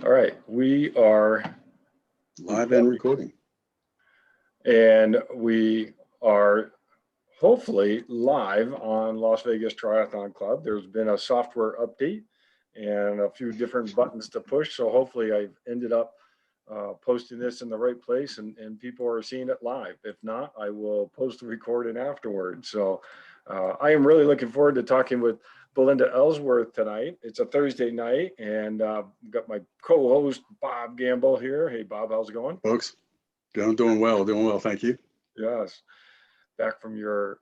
All right, we are live and recording. And we are hopefully live on Las Vegas Triathlon Club. There's been a software update and a few different buttons to push. So hopefully I've ended up posting this in the right place and people are seeing it live. If not, I will post the recording afterwards. So I am really looking forward to talking with Belinda Ellsworth tonight. It's a Thursday night and I've got my co-host Bob Gamble here. Hey Bob, how's it going? Folks, doing well, thank you. Yes. Back from your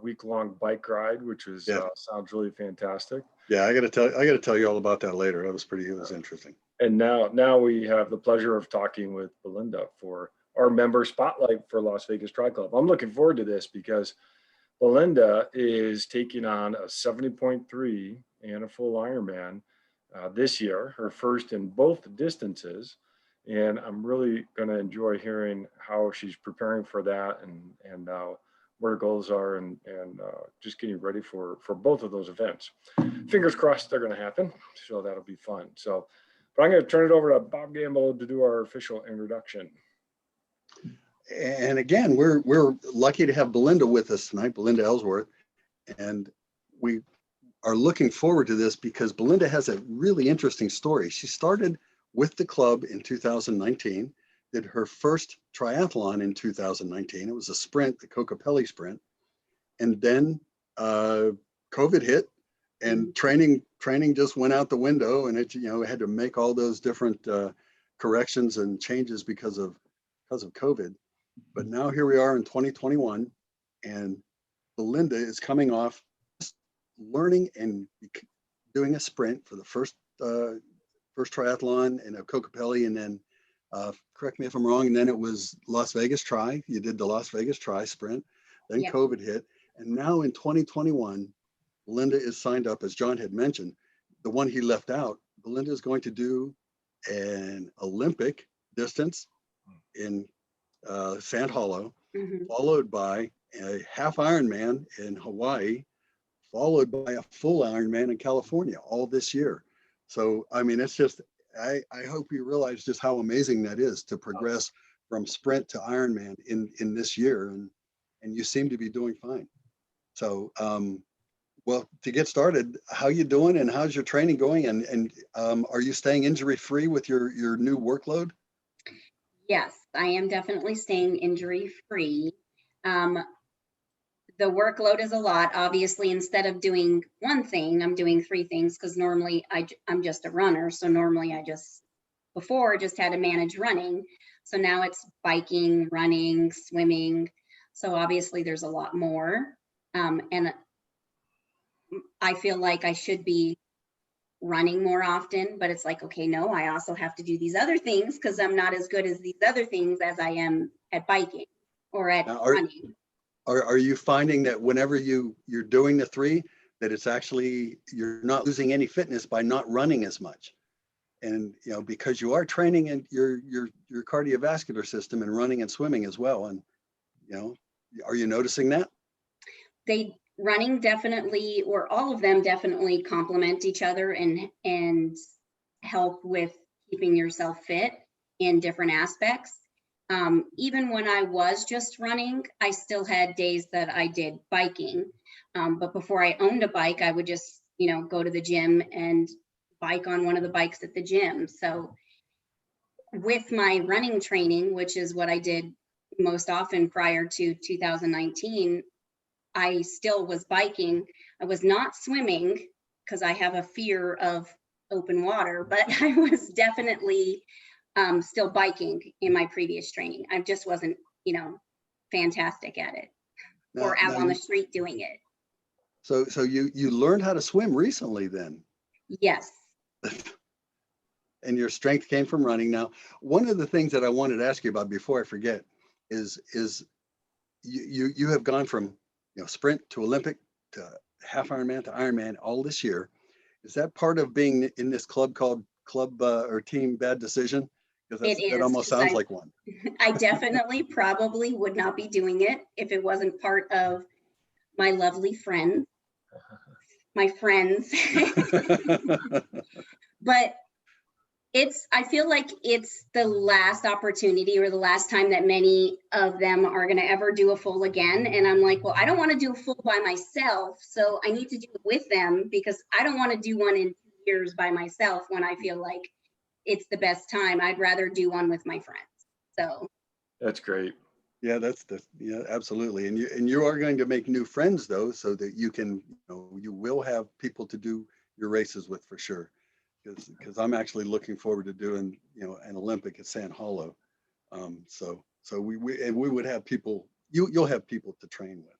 week-long bike ride, which was sounds really fantastic. Yeah, I got to tell you all about that later. It was interesting. And now we have the pleasure of talking with Belinda for our member spotlight for Las Vegas Tri Club. I'm looking forward to this because Belinda is taking on a 70.3 and a full Ironman this year, her first in both distances. And I'm really going to enjoy hearing how she's preparing for that and what her goals are and just getting ready for both of those events. Fingers crossed they're going to happen, so that'll be fun. So, but I'm going to turn it over to Bob Gamble to do our official introduction. And again, we're lucky to have Belinda with us tonight, Belinda Ellsworth, and we are looking forward to this because Belinda has a really interesting story. She started with the club in 2019, did her first triathlon in 2019. It was a sprint, the Kokopelli sprint, and then COVID hit, and training just went out the window, and it had to make all those different corrections and changes because of COVID. But now here we are in 2021, and Belinda is coming off learning and doing a sprint for the first triathlon in Kokopelli, and then correct me if I'm wrong, and then it was Las Vegas Tri. You did the Las Vegas Tri sprint, then COVID hit, and now in 2021, Belinda is signed up, as John had mentioned, the one he left out. Belinda is going to do an Olympic distance in Sand Hollow, followed by a half Ironman in Hawaii, followed by a full Ironman in California, all this year. So, I mean, it's just, I hope you realize just how amazing that is to progress from sprint to Ironman in this year, and you seem to be doing fine. So, well, to get started, how you doing and how's your training going? And are you staying injury free with your new workload? Yes, I am definitely staying injury free. The workload is a lot. Obviously, instead of doing one thing, I'm doing three things because normally I'm just a runner. So normally I just had to manage running. So now it's biking, running, swimming. So obviously there's a lot more. And I feel like I should be running more often, but it's like, okay, no, I also have to do these other things because I'm not as good as these other things as I am at biking or at running. Are you finding that whenever you're doing the three, that it's actually, you're not losing any fitness by not running as much? And, because you are training in your cardiovascular system and running and swimming as well. And, are you noticing that? Running definitely, or all of them definitely complement each other and help with keeping yourself fit in different aspects. Even when I was just running, I still had days that I did biking. But before I owned a bike, I would just, go to the gym and bike on one of the bikes at the gym. So with my running training, which is what I did most often prior to 2019, I still was biking. I was not swimming because I have a fear of open water, but I was definitely still biking in my previous training. I just wasn't, fantastic at it or out on the street doing it. So you learned how to swim recently then? Yes. And your strength came from running. Now, one of the things that I wanted to ask you about before I forget is you have gone from sprint to Olympic to half Ironman to Ironman all this year. Is that part of being in this club called Club or Team Bad Decision? Because that almost sounds like one. I definitely probably would not be doing it if it wasn't part of my lovely friends, my friends. But I feel like it's the last opportunity or the last time that many of them are going to ever do a full again. And I'm like, well, I don't want to do a full by myself. So I need to do it with them, because I don't want to do one in 2 years by myself when I feel like it's the best time. I'd rather do one with my friends. So That's great. Yeah, yeah, absolutely. And you are going to make new friends though, so that you can, you will have people to do your races with for sure. Because I'm actually looking forward to doing, an Olympic at Sand Hollow. So we would have people, you'll have people to train with.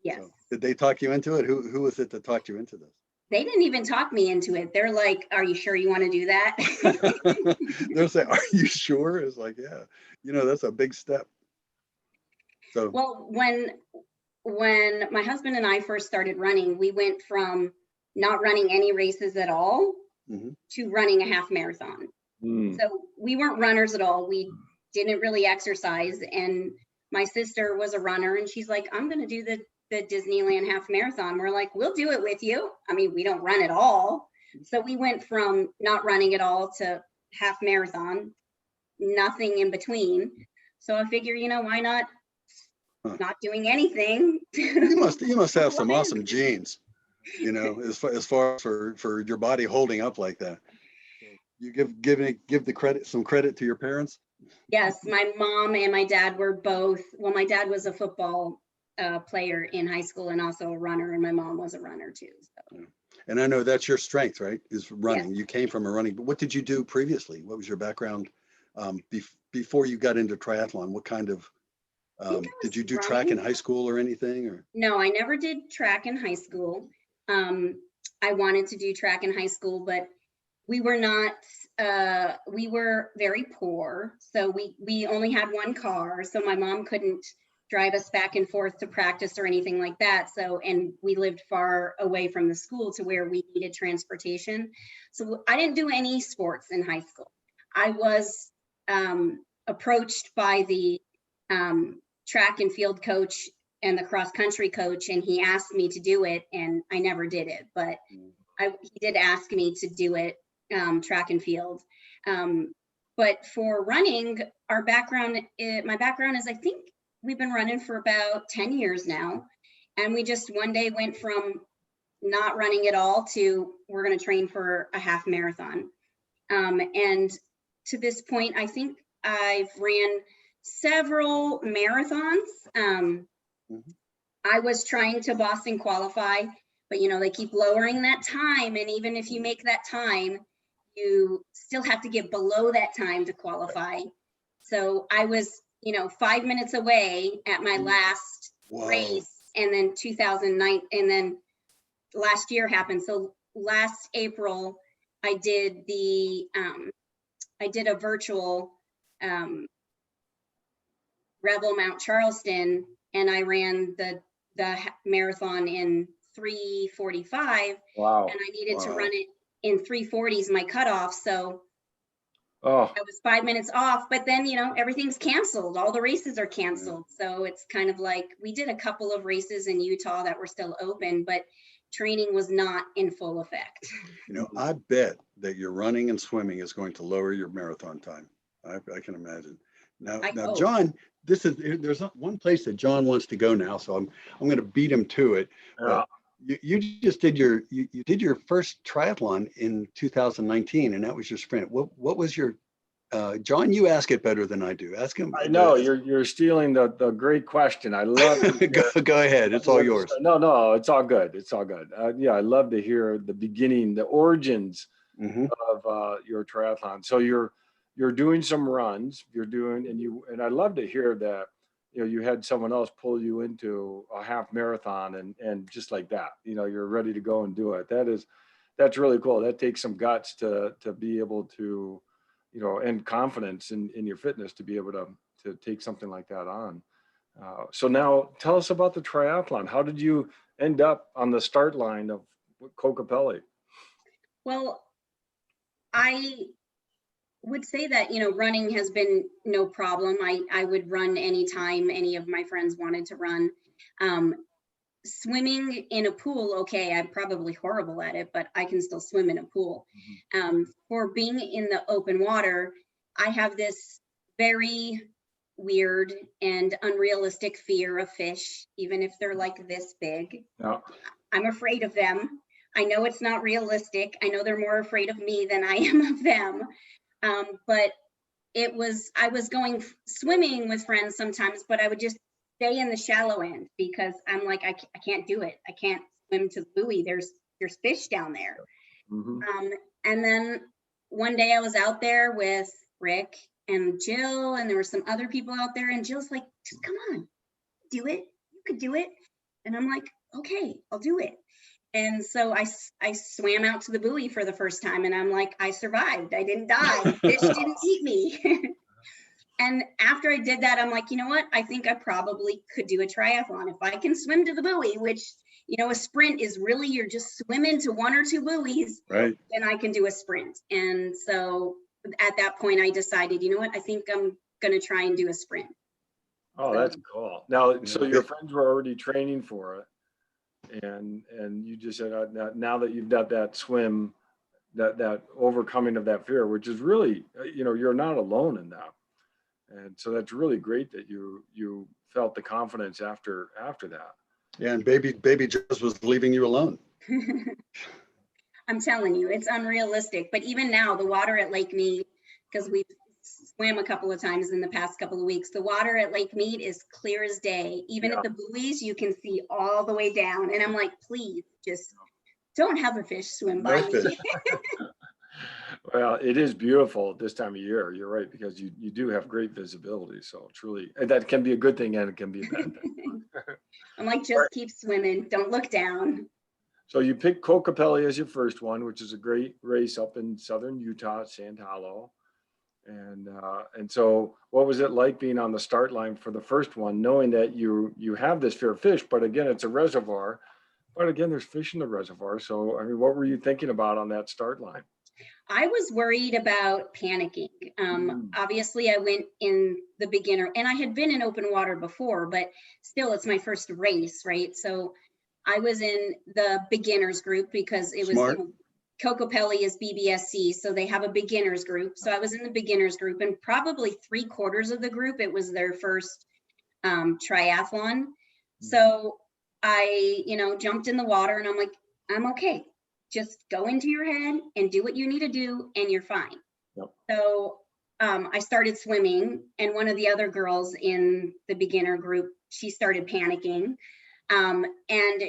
yes. So, did they talk you into it? Who was it that talked you into this? They didn't even talk me into it. They're like, are you sure you want to do that? They'll say, are you sure? It's like, yeah, that's a big step. So, well, when my husband and I first started running, we went from not running any races at all to running a half marathon. So we weren't runners at all. We didn't really exercise. And my sister was a runner, and she's like, I'm going to do the Disneyland half marathon. We're like, we'll do it with you. I mean, we don't run at all. So we went from not running at all to half marathon, nothing in between. So I figure, why not doing anything? you must have some awesome genes, as far for your body holding up like that. You give some credit to your parents. Yes, my mom and my dad were both. Well, my dad was a football player in high school and also a runner, and my mom was a runner too. So. And I know that's your strength, right? Is running. Yes. You came from a running, but what did you do previously? What was your background before you got into triathlon? What kind of did you do track in high school or anything? Or no, I never did track in high school. I wanted to do track in high school, but we were not. We were very poor, so we only had one car, so my mom couldn't drive us back and forth to practice or anything like that. So, and we lived far away from the school to where we needed transportation. So I didn't do any sports in high school. I was approached by the track and field coach and the cross country coach, and he asked me to do it, and I never did it, but he did ask me to do it, track and field. But for running, my background is, I think, we've been running for about 10 years now. And we just one day went from not running at all to we're going to train for a half marathon. And to this point, I think I've ran several marathons. I was trying to Boston qualify, but they keep lowering that time. And even if you make that time, you still have to get below that time to qualify. So I was 5 minutes away at my last race, and then 2009, and then last year happened. So last April, I did a virtual Revel Mount Charleston, and I ran the marathon in 3:45. Wow. And I needed to run it in 3:40s, my cutoff. So I was 5 minutes off, but then, everything's canceled. All the races are canceled. So it's kind of like, we did a couple of races in Utah that were still open, but training was not in full effect. I bet that your running and swimming is going to lower your marathon time. I can imagine. Now, John, there's one place that John wants to go now, so I'm going to beat him to it. You just did your first triathlon in 2019, and that was your sprint. What was your John? You ask it better than I do. Ask him. I know you're stealing the great question. I love go ahead. It's all yours. No, it's all good. It's all good. I love to hear the beginning, the origins of your triathlon. So you're doing some runs. And I love to hear that. You had someone else pull you into a half marathon and just like that, you're ready to go and do it. That's really cool. That takes some guts to be able to, and confidence in your fitness to be able to take something like that on. So now tell us about the triathlon. How did you end up on the start line of Kokopelli? Well, I would say that, running has been no problem. I would run anytime any of my friends wanted to run. swimming in a pool, okay, I'm probably horrible at it, but I can still swim in a pool. For being in the open water, I have this very weird and unrealistic fear of fish, even if they're like this big. Yeah. I'm afraid of them. I know it's not realistic. I know they're more afraid of me than I am of them. But I was going swimming with friends sometimes, but I would just stay in the shallow end because I'm like, I can't do it. I can't swim to the buoy. There's fish down there. And then one day I was out there with Rick and Jill, and there were some other people out there, and Jill's like, just come on, do it. You could do it. And I'm like, okay, I'll do it. And so I swam out to the buoy for the first time, and I'm like, I survived. I didn't die. Fish didn't eat me. And after I did that, I'm like, you know what? I think I probably could do a triathlon. If I can swim to the buoy, which, you know, a sprint is really, you're just swimming to one or two buoys, Right. then I can do a sprint. And so at that point, I decided, you know what? I think I'm going to try and do a sprint. Oh, So- that's cool. Now, so your friends were already training for it, and you just said now that you've got that swim, that overcoming of that fear, which is really, you know, you're not alone in that. And so that's really great that you felt the confidence after that. Yeah, and baby Joe's was leaving you alone. I'm telling you, it's unrealistic. But even now, the water at Lake Mead, because we've swam a couple of times in the past couple of weeks, the water at Lake Mead is clear as day. Even at the buoys, you can see all the way down. And I'm like, please, just don't have a fish swim by me. Well, it is beautiful this time of year. You're right, because you do have great visibility. So truly, that can be a good thing and it can be a bad thing. I'm like, just keep swimming. Don't look down. So you picked Kokopelli as your first one, which is a great race up in southern Utah, Sand Hollow. And so what was it like being on the start line for the first one, knowing that you have this fear of fish, but again, it's a reservoir, but again, there's fish in the reservoir. So, I mean, what were you thinking about on that start line? I was worried about panicking. Obviously, I went in the beginner, and I had been in open water before, but still, it's my first race, right? So I was in the beginners group because it was, you know, Kokopelli is BBSC, so they have a beginners group. So I was in the beginners group, and probably 3/4 of the group, it was their first triathlon. So I, you know, jumped in the water, and I'm like, I'm okay. Just go into your head and do what you need to do, and you're fine. Yep. So I started swimming, and one of the other girls in the beginner group, she started panicking. And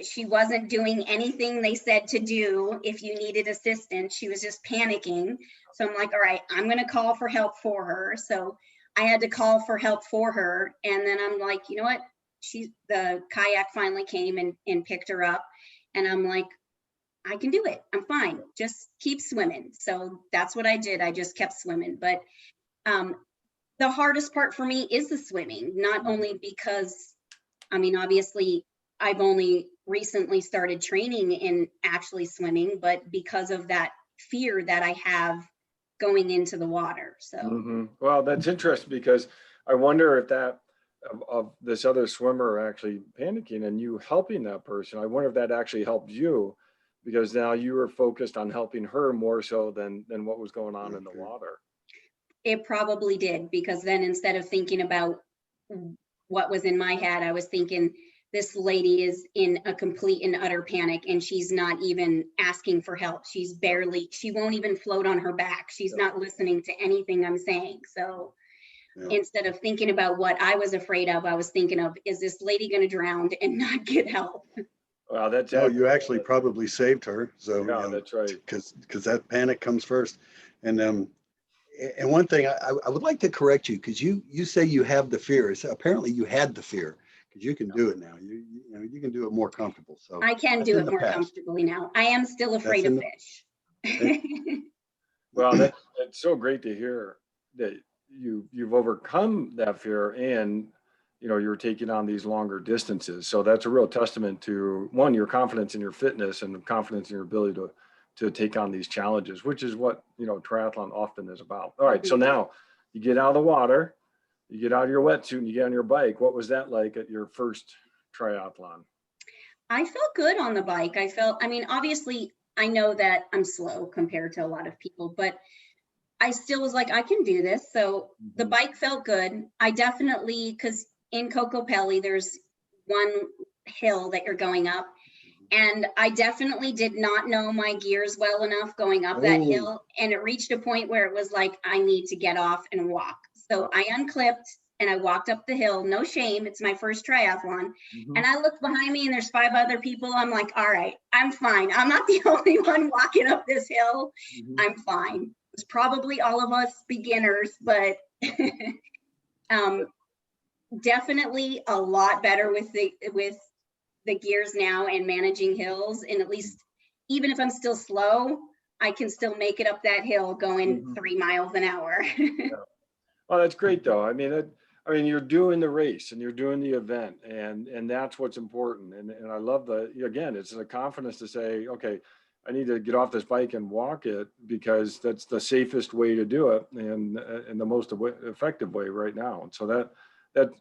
she wasn't doing anything they said to do if you needed assistance. She was just panicking. So I'm like, all right, I'm going to call for help for her. So I had to call for help for her. And then I'm like, you know what? The kayak finally came and picked her up. And I'm like, I can do it. I'm fine. Just keep swimming. So that's what I did. I just kept swimming. But the hardest part for me is the swimming, not only because, I mean, obviously, I've only recently started training in actually swimming, but because of that fear that I have going into the water. So, Well, that's interesting, because I wonder if that of this other swimmer actually panicking and you helping that person, I wonder if that actually helped you, because now you were focused on helping her more so than what was going on in the water. It probably did, because then instead of thinking about what was in my head, I was thinking, this lady is in a complete and utter panic, and she's not even asking for help. She won't even float on her back. She's not listening to anything I'm saying. So instead of thinking about what I was afraid of, I was thinking of, is this lady going to drown and not get help? Well, that's you actually probably saved her. So yeah, that's right. Because that panic comes first. And one thing I would like to correct you, because you say you have the fear. So apparently you had the fear. You can do it now. You can do it more comfortable. So I can do it more comfortably now. I am still afraid of fish. Well, that's so great to hear that you've overcome that fear, and you're taking on these longer distances. So that's a real testament to, one, your confidence in your fitness and confidence in your ability to take on these challenges, which is what triathlon often is about. All right, so now you get out of the water. You get out of your wetsuit and you get on your bike. What was that like at your first triathlon? I felt good on the bike. I mean, obviously I know that I'm slow compared to a lot of people, but I still was like, I can do this. So the Mhm. bike felt good. I definitely, because in Cocopelli, there's one hill that you're going up. And I definitely did not know my gears well enough going up that Oh, hill. And it reached a point where it was like, I need to get off and walk. So I unclipped and I walked up the hill. No shame. It's my first triathlon. Mhm. And I looked behind me and there's 5 other people. I'm like, all right, I'm fine. I'm not the only one walking up this hill. Mhm. I'm fine. It's probably all of us beginners, but um, definitely a lot better with the gears now and managing hills. And at least, even if I'm still slow, I can still make it up that hill going Mhm. 3 miles an hour. Oh, that's great though. I mean, you're doing the race and you're doing the event, and that's what's important. And I love again, it's the confidence to say, okay, I need to get off this bike and walk it because that's the safest way to do it and the most effective way right now. And so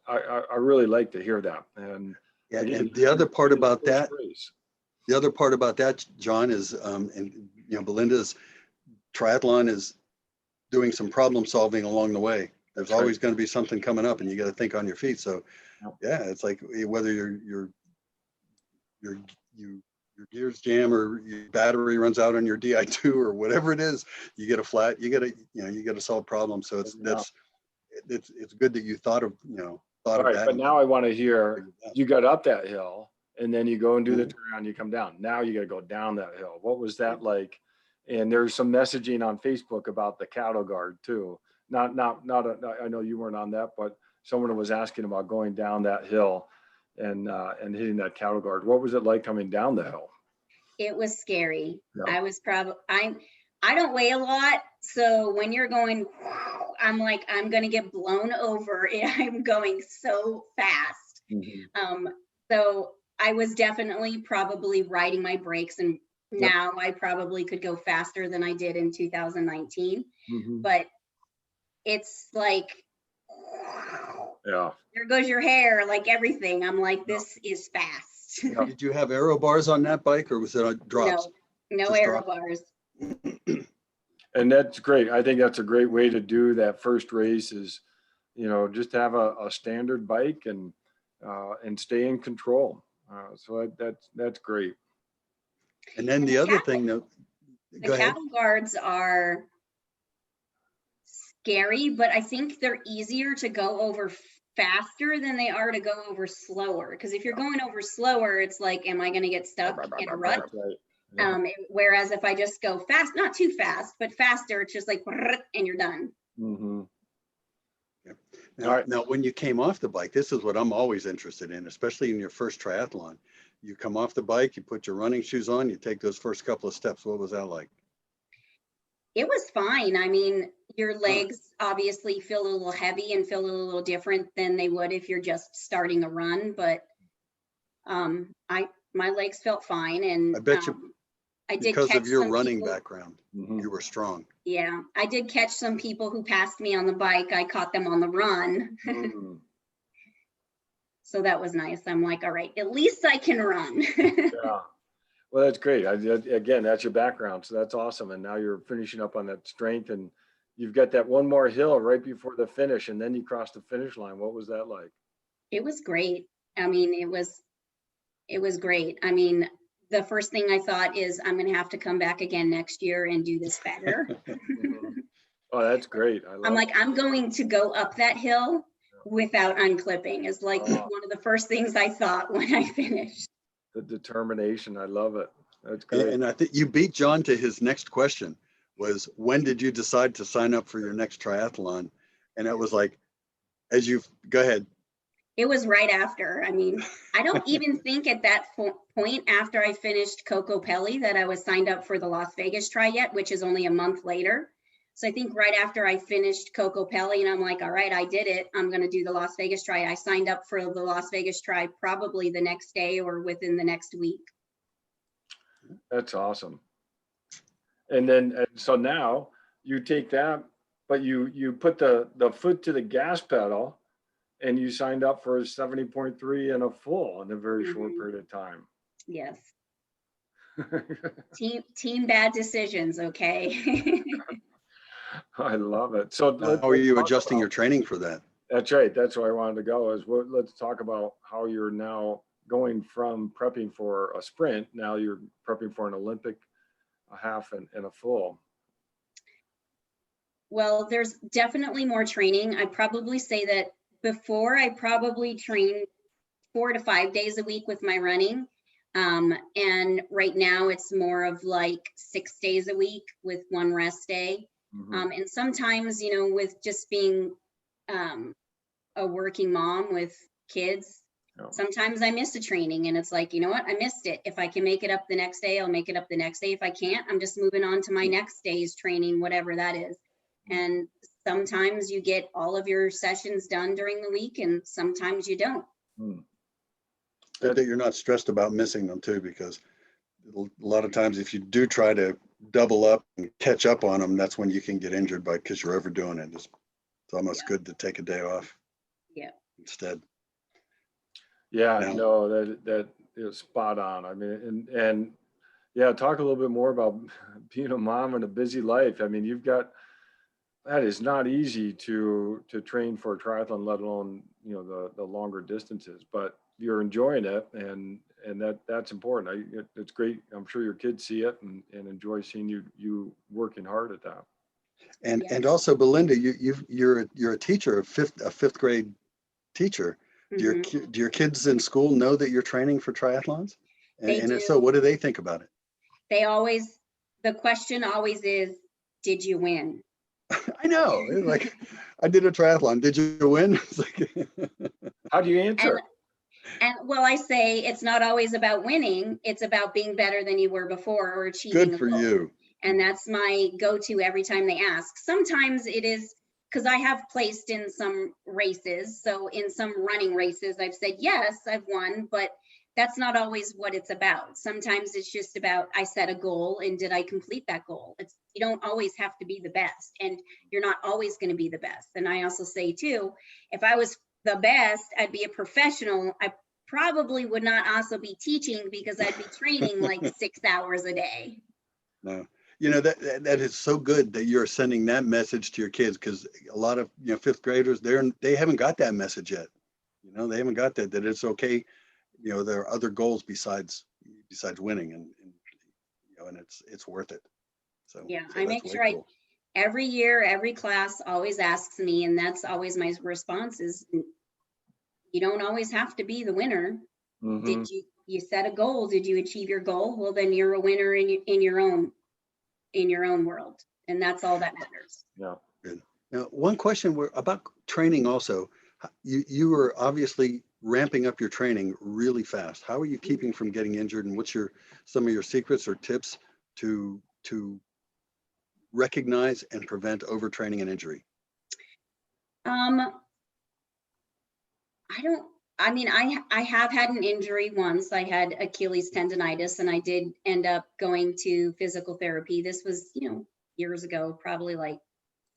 I really like to hear that. And yeah. again, And the other part you're about the first that, race. John, is, and Belinda's triathlon is doing some problem solving along the way. There's That's right. always going to be something coming up, and you got to think on your feet. So, Yep. yeah, it's like whether your you your gears jam or your battery runs out on your Di2 or whatever it is, you get a flat. You got to solve problems. So Yeah. it's good that you thought All of right, that. but now I want to hear Figured it out. you got up that hill and then you go and do the Mhm. turnaround, you come down. Now you got to go down that hill. What was that like? And there's some messaging on Facebook about the cattle guard too. I know you weren't on that, but someone was asking about going down that hill and hitting that cattle guard. What was it like coming down the hill? It was scary. Yeah. I don't weigh a lot. So when you're going, I'm like, I'm going to get blown over. I'm going so fast. Mhm. So I was definitely probably riding my brakes, and Yep. now I probably could go faster than I did in 2019. Mhm. But it's like, Yeah. there goes your hair, like everything. I'm like, Yeah. this is fast. Yeah. Did you have aero bars on that bike, or was it on drops? No Just aero drops? bars. And that's great. I think that's a great way to do that first race is, just have a standard bike and stay in control. So that's great. And then And the other thing that, the go ahead. cattle guards are scary, but I think they're easier to go over faster than they are to go over slower. Because if you're going over slower, it's like, am I going to get stuck in a rut? That's right. Yeah. Whereas if I just go fast, not too fast, but faster, it's just like, and you're done. Mm-hmm. Now, All right. now, when you came off the bike, this is what I'm always interested in, especially in your first triathlon. You come off the bike, you put your running shoes on, you take those first couple of steps. What was that like? It was fine. I mean, your Huh. legs obviously feel a little heavy and feel a little different than they would if you're just starting a run, but my legs felt fine, and I bet you I did because catch of your some running people. background, Mhm. you were strong. Yeah, I did catch some people who passed me on the bike. I caught them on the run. Mm. So that was nice. I'm like, all right, at least I can run. Yeah. Well, that's great. Again, that's your background. So that's awesome. And now you're finishing up on that strength and you've got that one more hill right before the finish and then you cross the finish line. What was that like? It was great. I mean, it was great. I mean, the first thing I thought is I'm going to have to come back again next year and do this better. Mhm. Oh, that's great. I I'm love like, it. I'm going to go up that hill without unclipping is like Oh, one of the first things I thought when I finished. the determination. I love it. That's And, great. and I think you beat John to his next question was, when did you decide to sign up for your next triathlon? And it was like, go ahead. It was right after. I mean, I don't even think at that point after I finished Cocopelli that I was signed up for the Las Vegas Tri yet, which is only a month later. So I think right after I finished Cocopelli and I'm like, all right, I did it. I'm going to do the Las Vegas Tri. I signed up for the Las Vegas Tri probably the next day or within the next week. That's awesome. And so now you take that, but you put the foot to the gas pedal and you signed up for a 70.3 and a full in a very short period of time. Yes. Team bad decisions. Okay. I love it. So How are you talk adjusting about- your training for that? That's right. That's where I wanted to go is let's talk about how you're now going from prepping for a sprint. Now you're prepping for an Olympic, a half and a full. Well, there's definitely more training. I'd probably say that before I probably trained 4 to 5 days a week with my running. And right now it's more of like 6 days a week with 1 rest day. Mhm. And sometimes, you know, with just being a working mom with kids, Yeah. sometimes I miss a training and it's like, you know what, I missed it. If I can make it up the next day, I'll make it up the next day. If I can't, I'm just moving on to my next day's training, whatever that is. And sometimes you get all of your sessions done during the week and sometimes you don't. Hmm. Good that you're not stressed about missing them too, because a lot of times if you do try to double up and catch up on them, that's when you can get injured because you're overdoing it. It's almost good to take a day off. Yeah. Instead. Yeah, Now- no, that is spot on. I mean, and yeah, talk a little bit more about being a mom and a busy life. I mean, that is not easy to train for a triathlon, let alone, you know, the longer distances, but you're enjoying it and that's important. It's great. I'm sure your kids see it and enjoy seeing you working hard at that. And also Belinda, you're a teacher, a fifth grade teacher. Do your kids in school know that you're training for triathlons? And if so, what do they think about it? The question always is, did you win? I know. It's like, I did a triathlon. Did you win? It's like, how do you answer? And well, I say it's not always about winning. It's about being better than you were before or achieving. Good for you. And that's my go-to every time they ask. Sometimes it is because I have placed in some races. So in some running races, I've said, yes, I've won, but that's not always what it's about. Sometimes it's just about, I set a goal and did I complete that goal? You don't always have to be the best and you're not always going to be the best. And I also say too, if I was the best, I'd be a professional. I probably would not also be teaching because I'd be training like 6 hours a day. No, you know, that is so good that you're sending that message to your kids, because a lot of, you know, fifth graders, they haven't got that message yet. You know, they haven't got that it's okay. You know, there are other goals besides winning, and you know, and it's worth it. So yeah, so I make sure cool. Every year, every class always asks me, and that's always my response is, you don't always have to be the winner. Mm-hmm. Did you set a goal? Did you achieve your goal? Well, then you're a winner in your own world, and that's all that matters. Yeah. Good. Now, one question about training also. You were obviously ramping up your training really fast. How are you keeping from getting injured, and what's some of your secrets or tips to recognize and prevent overtraining and injury? I have had an injury once. I had Achilles tendonitis and I did end up going to physical therapy. This was, you know, years ago, probably like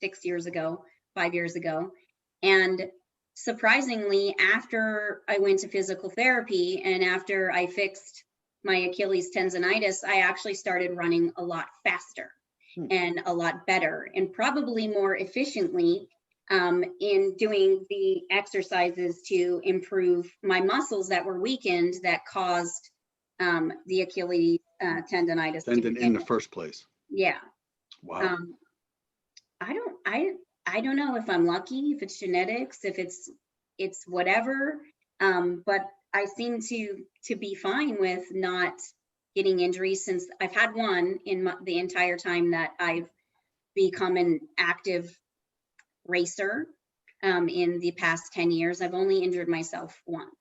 6 years ago, 5 years ago. And surprisingly, after I went to physical therapy and after I fixed my Achilles tendonitis, I actually started running a lot faster and a lot better and probably more efficiently in doing the exercises to improve my muscles that were weakened that caused the Achilles tendonitis. In the first place. Yeah. Wow. I don't know if I'm lucky, if it's genetics, if it's whatever, but I seem to be fine with not getting injuries since I've had one in the entire time that I've become an active racer. In the past 10 years, I've only injured myself once.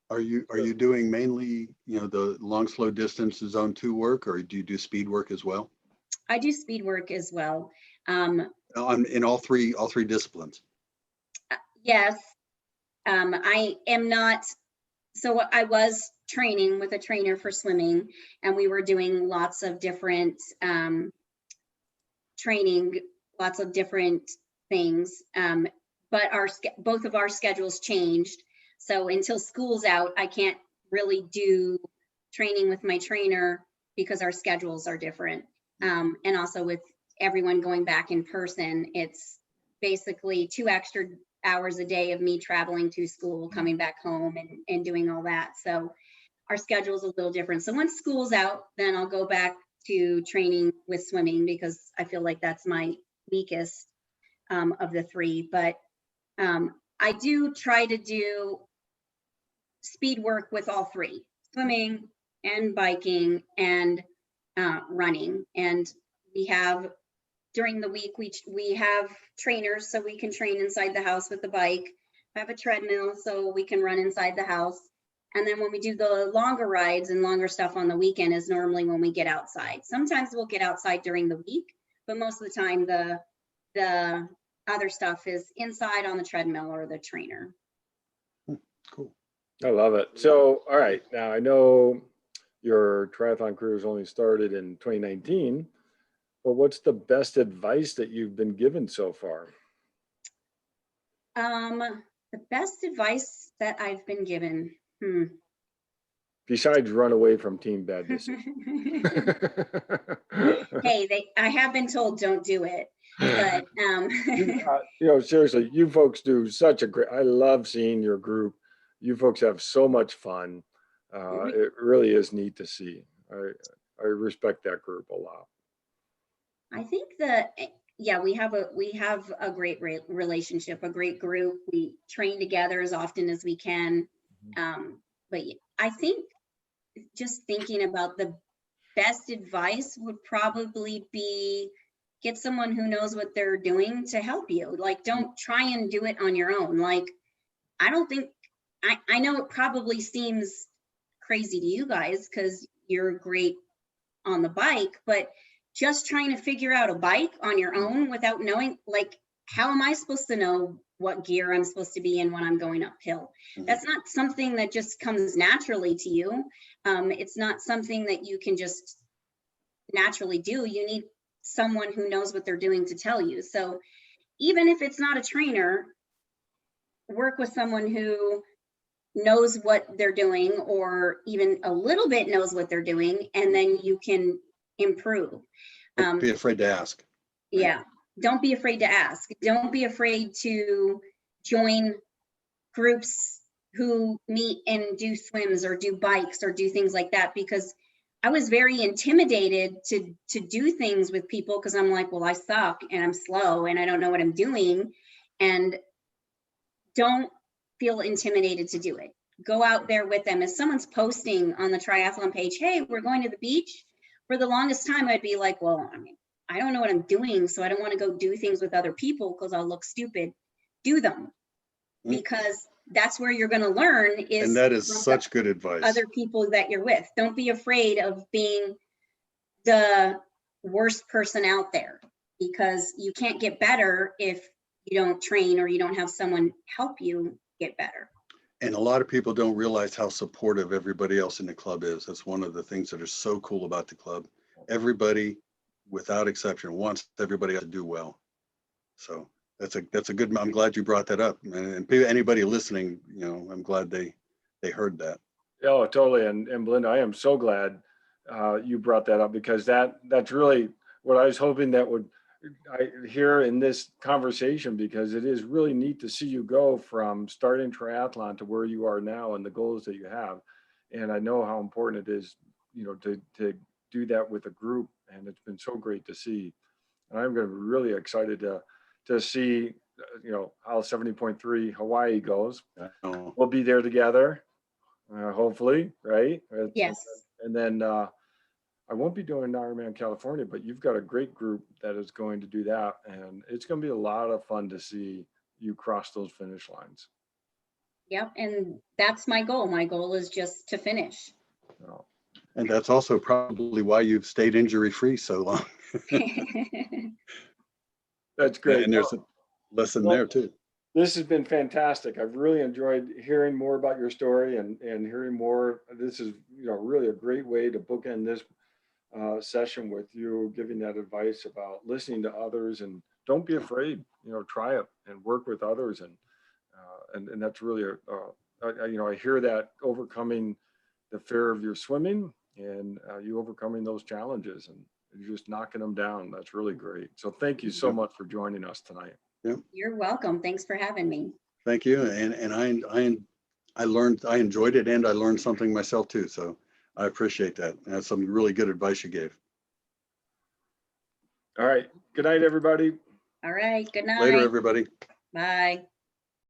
Are you doing mainly, you know, the long, slow distance zone 2 work, or do you do speed work as well? I do speed work as well. In all three disciplines. Yes, I am not. So I was training with a trainer for swimming, and we were doing lots of different training, lots of different things. But both of our schedules changed. So until school's out, I can't really do training with my trainer because our schedules are different. And also with everyone going back in person, it's basically 2 extra hours a day of me traveling to school, coming back home and doing all that. So our schedule is a little different. So once school's out, then I'll go back to training with swimming because I feel like that's my weakest of the 3. But I do try to do speed work with all 3, swimming and biking and running. And we have, during the week, we have trainers so we can train inside the house with the bike. I have a treadmill so we can run inside the house. And then when we do the longer rides and longer stuff on the weekend is normally when we get outside. Sometimes we'll get outside during the week, but most of the time the other stuff is inside on the treadmill or the trainer. Cool. I love it. So, all right, now I know your triathlon career has only started in 2019, but what's the best advice that you've been given so far? The best advice that I've been given. Besides run away from team bad decisions. Hey, I have been told don't do it, but seriously, you folks do such a great, I love seeing your group. You folks have so much fun. It really is neat to see. I respect that group a lot. I think that, yeah, we have a great relationship, a great group. We train together as often as we can. But I think just thinking about the best advice would probably be get someone who knows what they're doing to help you. Like, don't try and do it on your own. Like, I don't think, I know it probably seems crazy to you guys because you're great on the bike, but just trying to figure out a bike on your own without knowing, like, how am I supposed to know what gear I'm supposed to be in when I'm going uphill? That's not something that just comes naturally to you. It's not something that you can just naturally do. You need someone who knows what they're doing to tell you. So even if it's not a trainer, work with someone who knows what they're doing or even a little bit knows what they're doing, and then you can improve. Don't be afraid to ask. Yeah. Don't be afraid to ask. Don't be afraid to join groups who meet and do swims or do bikes or do things like that, because I was very intimidated to do things with people because I'm like, well, I suck and I'm slow and I don't know what I'm doing. And don't feel intimidated to do it. Go out there with them. If someone's posting on the triathlon page, hey, we're going to the beach, for the longest time, I'd be like, well, I mean, I don't know what I'm doing, so I don't want to go do things with other people because I'll look stupid. Do them, because that's where you're going to learn. And that is such good advice. Other people that you're with. Don't be afraid of being the worst person out there, because you can't get better if you don't train or you don't have someone help you get better. And a lot of people don't realize how supportive everybody else in the club is. That's one of the things that are so cool about the club. Everybody, without exception, wants everybody to do well. So that's a good, I'm glad you brought that up. And anybody listening, I'm glad they heard that. Oh, totally. And Belinda, I am so glad you brought that up, because that's really what I was hoping that I hear in this conversation, because it is really neat to see you go from starting triathlon to where you are now and the goals that you have. And I know how important it is, to do that with a group. And it's been so great to see. And I'm going to be really excited to see, how 70.3 Hawaii goes. We'll be there together, hopefully, right? Yes. And then I won't be doing Ironman California, but you've got a great group that is going to do that. And it's going to be a lot of fun to see you cross those finish lines. Yep. And that's my goal. My goal is just to finish. Oh. And that's also probably why you've stayed injury-free so long. That's great. And there's a lesson there too. This has been fantastic. I've really enjoyed hearing more about your story and hearing more. This is, really a great way to bookend this session with you, giving that advice about listening to others, and don't be afraid, try it and work with others. And that's really, I hear that overcoming the fear of your swimming and you overcoming those challenges, and you're just knocking them down. That's really great. So thank you so much for joining us tonight. You're welcome. Thanks for having me. Thank you. And I learned, I enjoyed it, and I learned something myself too. So I appreciate that. That's some really good advice you gave. All right. Good night, everybody. All right. Good night. Later, everybody. Bye.